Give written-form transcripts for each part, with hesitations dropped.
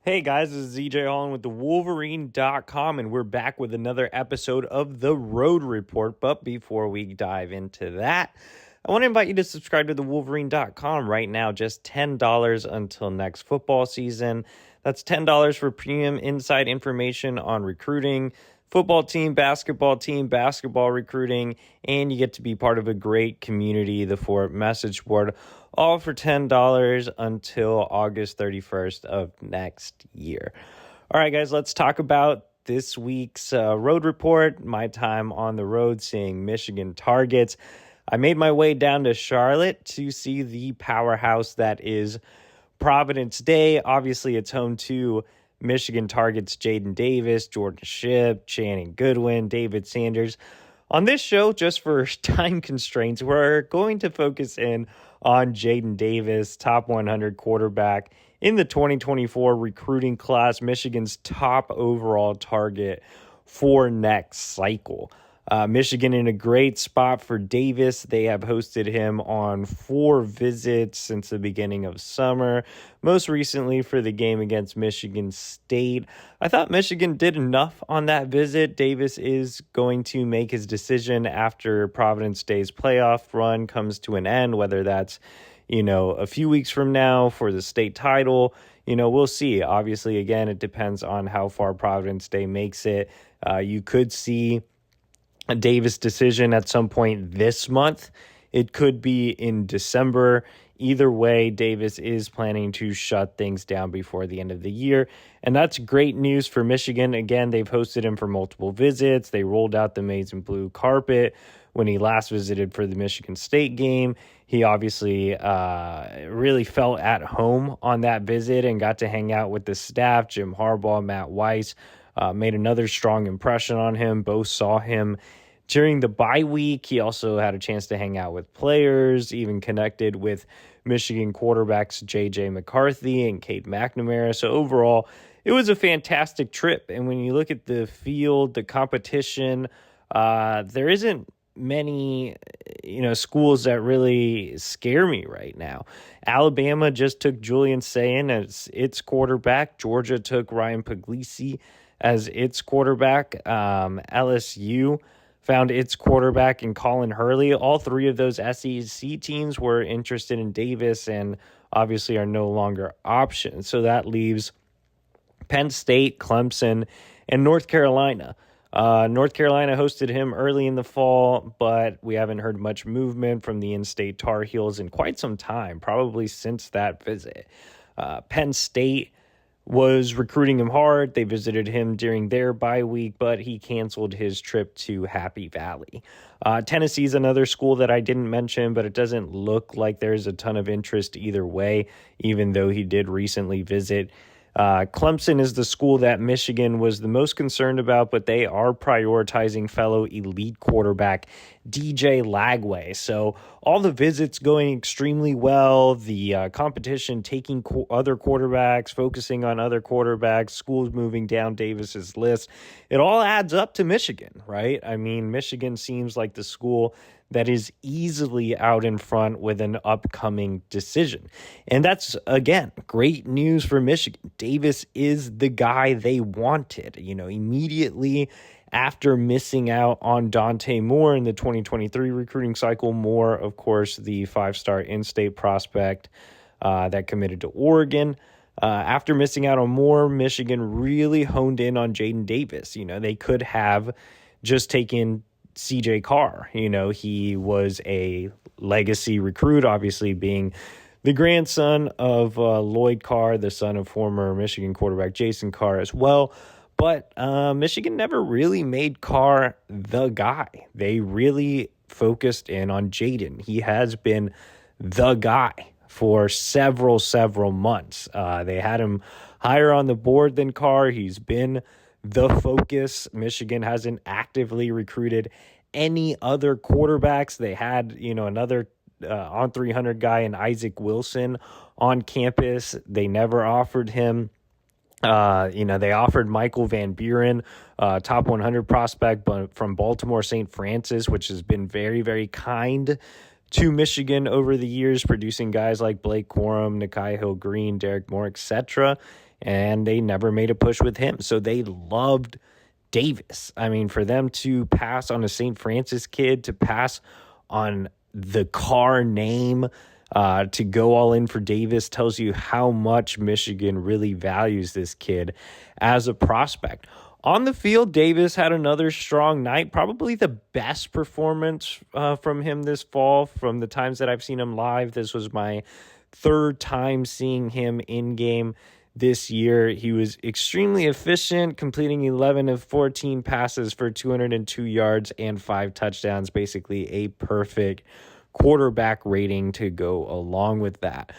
Hey guys, this is Holland with the Wolverine.com, and we're back with another episode of the Road Report. But before we dive into that, I want to invite you to subscribe to the Wolverine.com right now, just $10 until next football season. That's $10 for premium inside information on recruiting, football team, basketball recruiting, and you get to be part of a great community, the Fort message board, all for $10 until August 31st of next year. All right, guys, let's talk about this week's road report, my time on the road seeing Michigan targets. I made my way down to Charlotte to see the powerhouse that is Providence Day. Obviously, it's home to Michigan targets Jaden Davis, Jordan Shipp, Channing Goodwin, David Sanders. On this show, just for time constraints, we're going to focus in on Jaden Davis, top 100 quarterback in the 2024 recruiting class, Michigan's top overall target for next cycle. Michigan in a great spot for Davis. They have hosted him on 4 visits since the beginning of summer, most recently for the game against Michigan State. I thought Michigan did enough on that visit. Davis is going to make his decision after Providence Day's playoff run comes to an end, whether that's, a few weeks from now for the state title. We'll see. Obviously, again, it depends on how far Providence Day makes it. You could see a Davis decision at some point this month. It could be in December. Either way, Davis is planning to shut things down before the end of the year. And that's great news for Michigan. Again, they've hosted him for multiple visits. They rolled out the maize and blue carpet when he last visited for the Michigan State game. He obviously really felt at home on that visit and got to hang out with the staff. Jim Harbaugh, Matt Weiss made another strong impression on him. Both saw him during the bye week. He also had a chance to hang out with players, even connected with Michigan quarterbacks J.J. McCarthy and Cade McNamara. So overall, it was a fantastic trip. And when you look at the field, the competition, there isn't many, schools that really scare me right now. Alabama just took Julian Sayin as its quarterback. Georgia took Ryan Puglisi as its quarterback. LSU found its quarterback in Colin Hurley. All 3 of those SEC teams were interested in Davis and obviously are no longer options. So that leaves Penn State, Clemson, and North Carolina. North Carolina hosted him early in the fall, but we haven't heard much movement from the in-state Tar Heels in quite some time, probably since that visit. Penn State was recruiting him hard. They visited him during their bye week, but he canceled his trip to Happy Valley. Tennessee's another school that I didn't mention, but it doesn't look like there's a ton of interest either way, even though he did recently visit. Clemson is the school that Michigan was the most concerned about, but they are prioritizing fellow elite quarterback DJ Lagway. So all the visits going extremely well, the competition taking other quarterbacks, focusing on other quarterbacks, schools moving down Davis's list. It all adds up to Michigan, right? I mean, Michigan seems like the school that is easily out in front with an upcoming decision. And that's, again, great news for Michigan. Davis is the guy they wanted. Immediately after missing out on Dante Moore in the 2023 recruiting cycle, Moore, of course, the 5-star in-state prospect that committed to Oregon. After missing out on Moore, Michigan really honed in on Jaden Davis. They could have just taken CJ Carr. He was a legacy recruit, obviously being the grandson of Lloyd Carr, the son of former Michigan quarterback Jason Carr as well. But Michigan never really made Carr the guy. They really focused in on Jaden. He has been the guy for several months. They had him higher on the board than Carr. He's been the focus. Michigan hasn't actively recruited any other quarterbacks. They had, another on 300 guy in Isaac Wilson on campus. They never offered him. They offered Michael Van Buren, top 100 prospect but from Baltimore St. Francis, which has been very, very kind to Michigan over the years, producing guys like Blake Corum, Nikai Hill-Green, Derek Moore, etc. and they never made a push with him. So they loved Davis. I mean, for them to pass on a St. Francis kid, to pass on the Carr name, to go all in for Davis tells you how much Michigan really values this kid as a prospect. On the field, Davis had another strong night, probably the best performance from him this fall from the times that I've seen him live. This was my third time seeing him in game this year. He was extremely efficient, completing 11 of 14 passes for 202 yards and 5 touchdowns, basically a perfect quarterback rating to go along with that.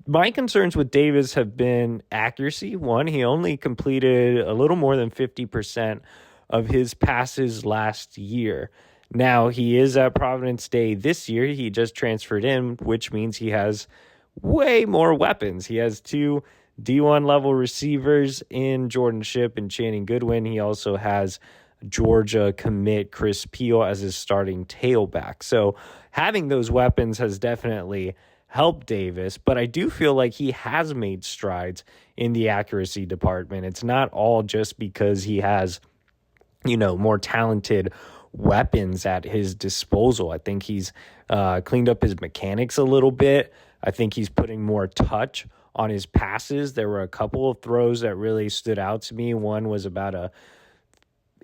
My concerns with Davis have been accuracy. One, he only completed a little more than 50% of his passes last year. Now, he is at Providence Day this year. He just transferred in, which means he has way more weapons. He has 2 D1 level receivers in Jordan Shipp and Channing Goodwin. He also has Georgia commit Chris Peel as his starting tailback. So having those weapons has definitely helped Davis, but I do feel like he has made strides in the accuracy department. It's not all just because he has, more talented weapons at his disposal. I think he's cleaned up his mechanics a little bit. I think he's putting more touch on his passes. There were a couple of throws that really stood out to me. One was about a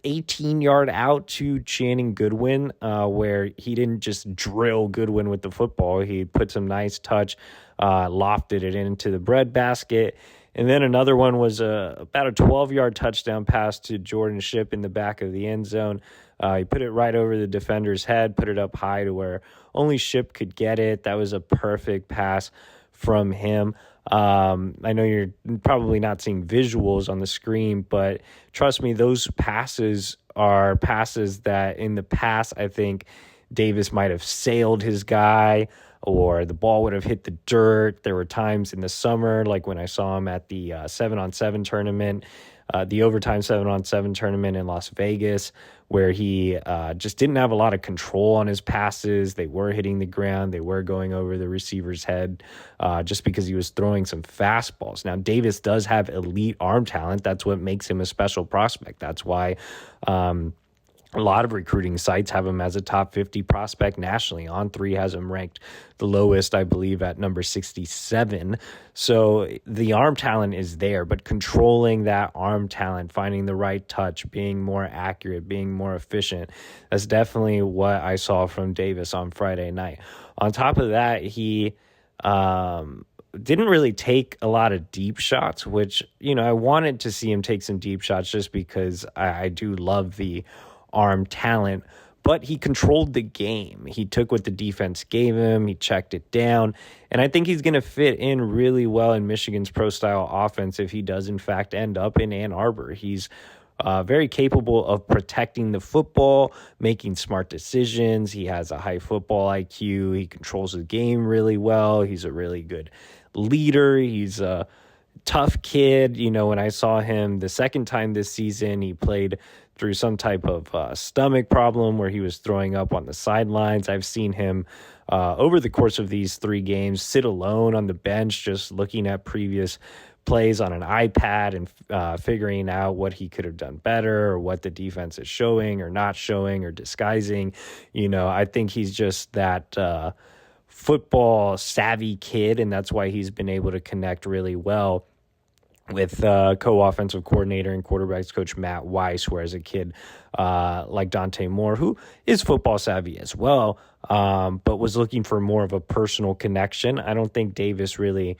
18-yard out to Channing Goodwin, where he didn't just drill Goodwin with the football. He put some nice touch, lofted it into the breadbasket. And then another one was about a 12-yard touchdown pass to Jordan Shipp in the back of the end zone. He put it right over the defender's head, put it up high to where only Shipp could get it. That was a perfect pass from him. I know you're probably not seeing visuals on the screen, but trust me, those passes are passes that in the past, I think Davis might have sailed his guy or the ball would have hit the dirt. There were times in the summer, like when I saw him at the 7-on-7 tournament, the overtime 7-on-7 tournament in Las Vegas, where he just didn't have a lot of control on his passes. They were hitting the ground. They were going over the receiver's head just because he was throwing some fastballs. Now, Davis does have elite arm talent. That's what makes him a special prospect. That's why a lot of recruiting sites have him as a top 50 prospect nationally. On3 has him ranked the lowest, I believe, at number 67. So the arm talent is there, but controlling that arm talent, finding the right touch, being more accurate, being more efficient, that's definitely what I saw from Davis on Friday night. On top of that, he didn't really take a lot of deep shots, which, I wanted to see him take some deep shots just because I do love the arm talent, but he controlled the game. He took what the defense gave him. He checked it down, and I think he's going to fit in really well in Michigan's pro-style offense if he does, in fact, end up in Ann Arbor. He's very capable of protecting the football, making smart decisions. He has a high football IQ. He controls the game really well. He's a really good leader. He's a tough kid. When I saw him the second time this season, he played through some type of stomach problem where he was throwing up on the sidelines. I've seen him over the course of these 3 games sit alone on the bench, just looking at previous plays on an iPad and figuring out what he could have done better or what the defense is showing or not showing or disguising. I think he's just that football savvy kid, and that's why he's been able to connect really well with co-offensive coordinator and quarterbacks coach Matt Weiss, whereas a kid like Dante Moore, who is football savvy as well, but was looking for more of a personal connection. I don't think Davis really,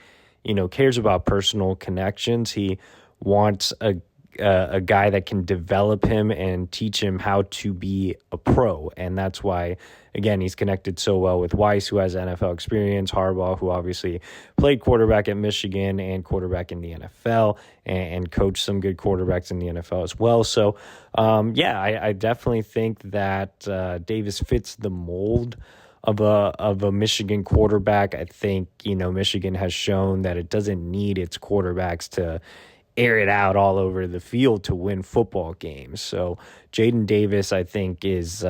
cares about personal connections. He wants a guy that can develop him and teach him how to be a pro. And that's why, again, he's connected so well with Weiss, who has NFL experience, Harbaugh, who obviously played quarterback at Michigan and quarterback in the NFL and coached some good quarterbacks in the NFL as well. So, I definitely think that Davis fits the mold of a Michigan quarterback. I think, Michigan has shown that it doesn't need its quarterbacks to air it out all over the field to win football games. So Jaden Davis, I think, is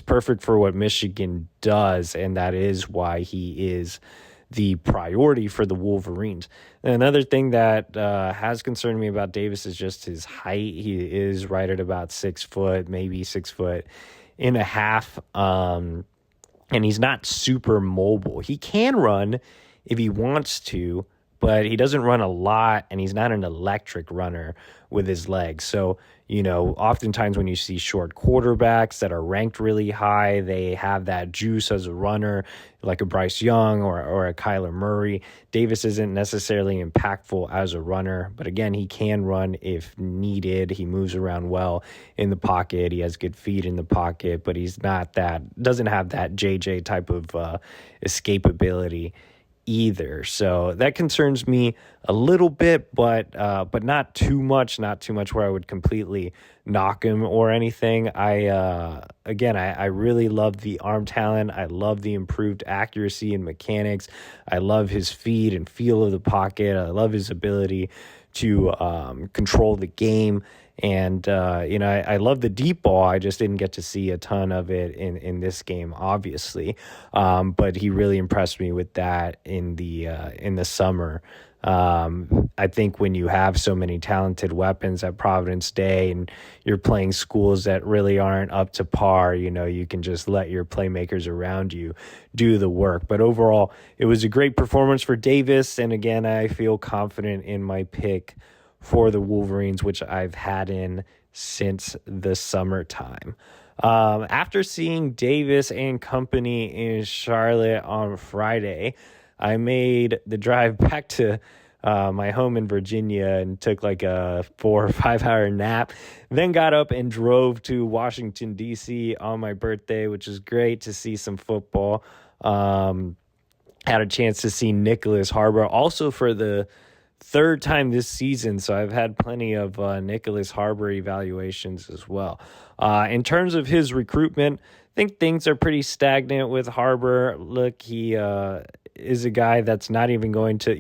perfect for what Michigan does, and that is why he is the priority for the Wolverines. And another thing that has concerned me about Davis is just his height. He is right at about 6 foot, maybe 6.5 feet. And he's not super mobile. He can run if he wants to, but he doesn't run a lot, and he's not an electric runner with his legs. So, oftentimes when you see short quarterbacks that are ranked really high, they have that juice as a runner, like a Bryce Young or a Kyler Murray. Davis isn't necessarily impactful as a runner, but again, he can run if needed. He moves around well in the pocket. He has good feet in the pocket, but he's doesn't have that JJ type of escapability either. So that concerns me a little bit, but not too much where I would completely knock him or anything. I really love the arm talent. I love the improved accuracy and mechanics. I love his feet and feel of the pocket. I love his ability to control the game. And, I love the deep ball. I just didn't get to see a ton of it in this game, obviously. But he really impressed me with that in the summer. I think when you have so many talented weapons at Providence Day and you're playing schools that really aren't up to par, you can just let your playmakers around you do the work. But overall, it was a great performance for Davis. And again, I feel confident in my pick for the Wolverines, which I've had in since the summertime. After seeing Davis and company in Charlotte on Friday, I made the drive back to my home in Virginia and took like a 4 or 5 hour nap, then got up and drove to Washington, D.C. on my birthday, which is great to see some football. Had a chance to see Nyckoles Harbor also for the third time this season, so I've had plenty of Nyckoles Harbor evaluations as well. In terms of his recruitment, I think things are pretty stagnant with Harbor. Look, he is a guy that's not even going to,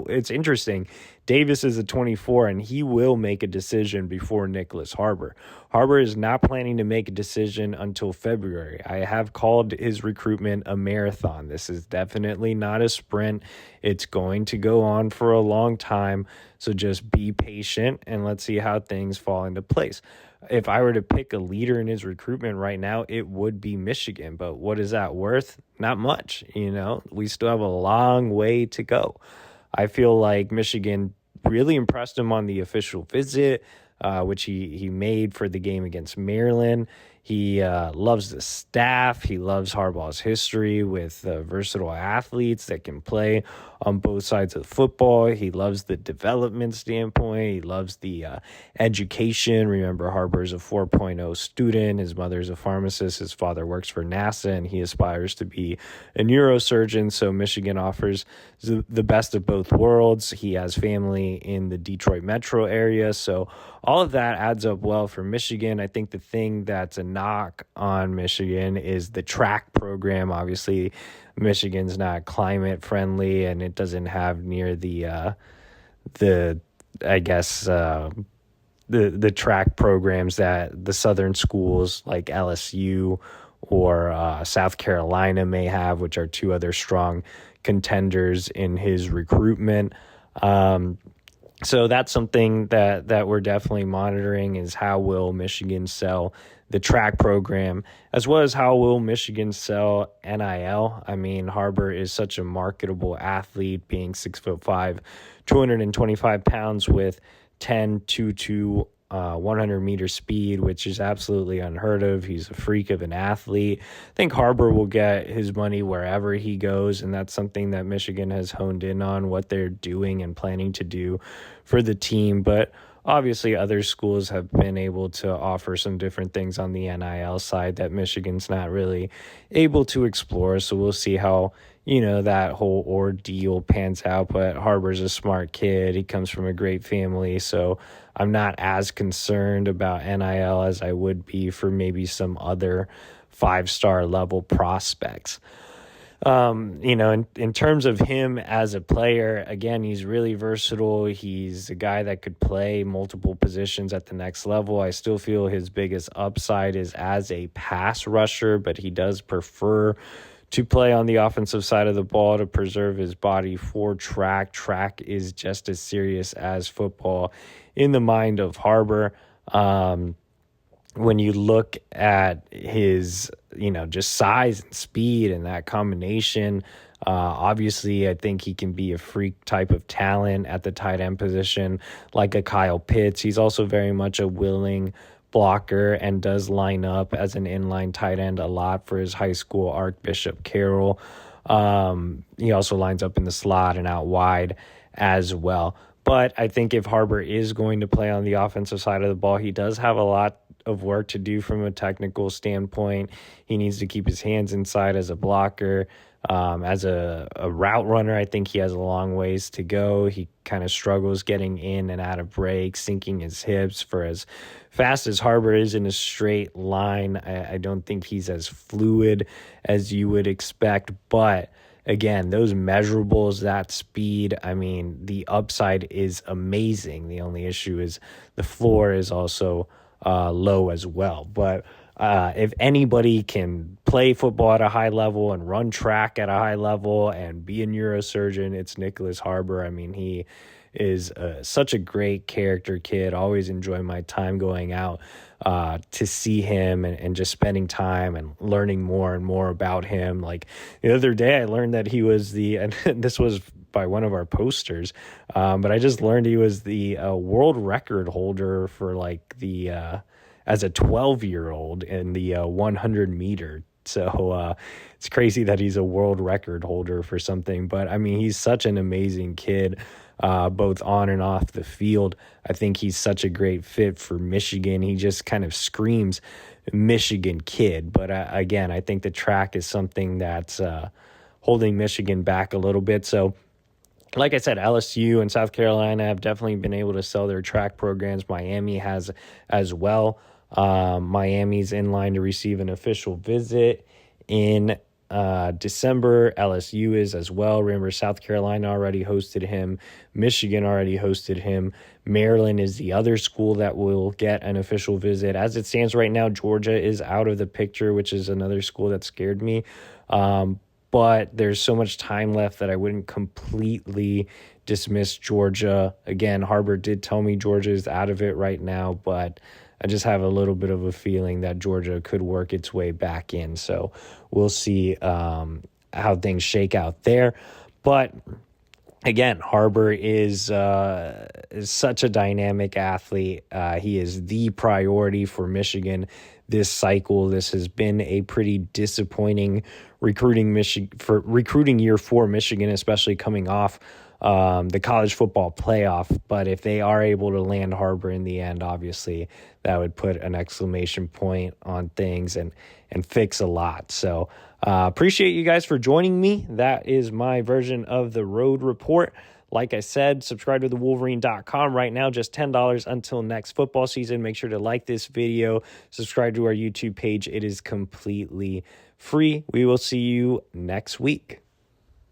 it's interesting. Davis is a 24, and he will make a decision before Nyckoles Harbor. Harbor is not planning to make a decision until February. I have called his recruitment a marathon. This is definitely not a sprint. It's going to go on for a long time, so just be patient, and let's see how things fall into place. If I were to pick a leader in his recruitment right now, it would be Michigan. But what is that worth? Not much. We still have a long way to go. I feel like Michigan really impressed him on the official visit, which he made for the game against Maryland. He loves the staff. He loves Harbaugh's history with versatile athletes that can play on both sides of the football. He loves the development standpoint. He loves the education. Remember, Harbor is a 4.0 student. His mother is a pharmacist. His father works for NASA, and he aspires to be a neurosurgeon. So Michigan offers the best of both worlds. He has family in the Detroit metro area. So all of that adds up well for Michigan. I think the thing that's a knock on Michigan is the track program. Obviously, Michigan's not climate friendly, and it doesn't have near the track programs that the southern schools like LSU or South Carolina may have, which are two other strong contenders in his recruitment. So that's something that we're definitely monitoring, is how will Michigan sell the track program, as well as how will Michigan sell NIL. I mean, Harbor is such a marketable athlete, being 6'5", 225 pounds with 10.22 100-meter speed, which is absolutely unheard of. He's a freak of an athlete. I think Harbor will get his money wherever he goes, and that's something that Michigan has honed in on, what they're doing and planning to do for the team. But obviously other schools have been able to offer some different things on the NIL side that Michigan's not really able to explore. So we'll see how, that whole ordeal pans out. But Harbor's a smart kid. He comes from a great family. So I'm not as concerned about NIL as I would be for maybe some other 5-star level prospects. In terms of him as a player, again, he's really versatile. He's a guy that could play multiple positions at the next level. I still feel his biggest upside is as a pass rusher, but he does prefer to play on the offensive side of the ball to preserve his body for track. Track is just as serious as football in the mind of Harbor. When you look at his, just size and speed and that combination, obviously I think he can be a freak type of talent at the tight end position, like a Kyle Pitts. He's also very much a willing blocker and does line up as an inline tight end a lot for his high school Archbishop Carroll. He also lines up in the slot and out wide as well. But I think if Harbor is going to play on the offensive side of the ball, he does have a lot of work to do from a technical standpoint. He needs to keep his hands inside as a blocker. As a route runner, I think he has a long ways to go. He kind of struggles getting in and out of breaks, sinking his hips. For as fast as Harbor is in a straight line, I don't think he's as fluid as you would expect. But again, those measurables, that speed, the upside is amazing. The only issue is the floor is also low as well. But if anybody can play football at a high level and run track at a high level and be a neurosurgeon, it's Nyckoles Harbor. He is such a great character kid. Always enjoy my time going out to see him and just spending time and learning more and more about him. Like the other day, I learned that he was and this was by one of our posters, but I just learned he was the world record holder for as a 12-year-old in the 100 meter. So it's crazy that he's a world record holder for something. But, he's such an amazing kid, both on and off the field. I think he's such a great fit for Michigan. He just kind of screams Michigan kid. But, again, I think the track is something that's holding Michigan back a little bit. So, like I said, LSU and South Carolina have definitely been able to sell their track programs. Miami has as well. Miami's in line to receive an official visit in December. LSU is as well. Remember, South Carolina already hosted him. Michigan already hosted him. Maryland is the other school that will get an official visit. As it stands right now, Georgia is out of the picture, which is another school that scared me. But there's so much time left that I wouldn't completely dismiss Georgia. Again, Harbor did tell me Georgia is out of it right now, but I just have a little bit of a feeling that Georgia could work its way back in. So we'll see how things shake out there. But again, Harbor is such a dynamic athlete. He is the priority for Michigan this cycle. This has been a pretty disappointing recruiting year for Michigan, especially coming off the college football playoff. But if they are able to land Harbor in the end, obviously that would put an exclamation point on things and fix a lot. So appreciate you guys for joining me. That is my version of the Road Report. Like I said, subscribe to the Wolverine.com right now, just $10 until next football season. Make sure to like this video, subscribe to our YouTube page. It is completely free. We will see you next week.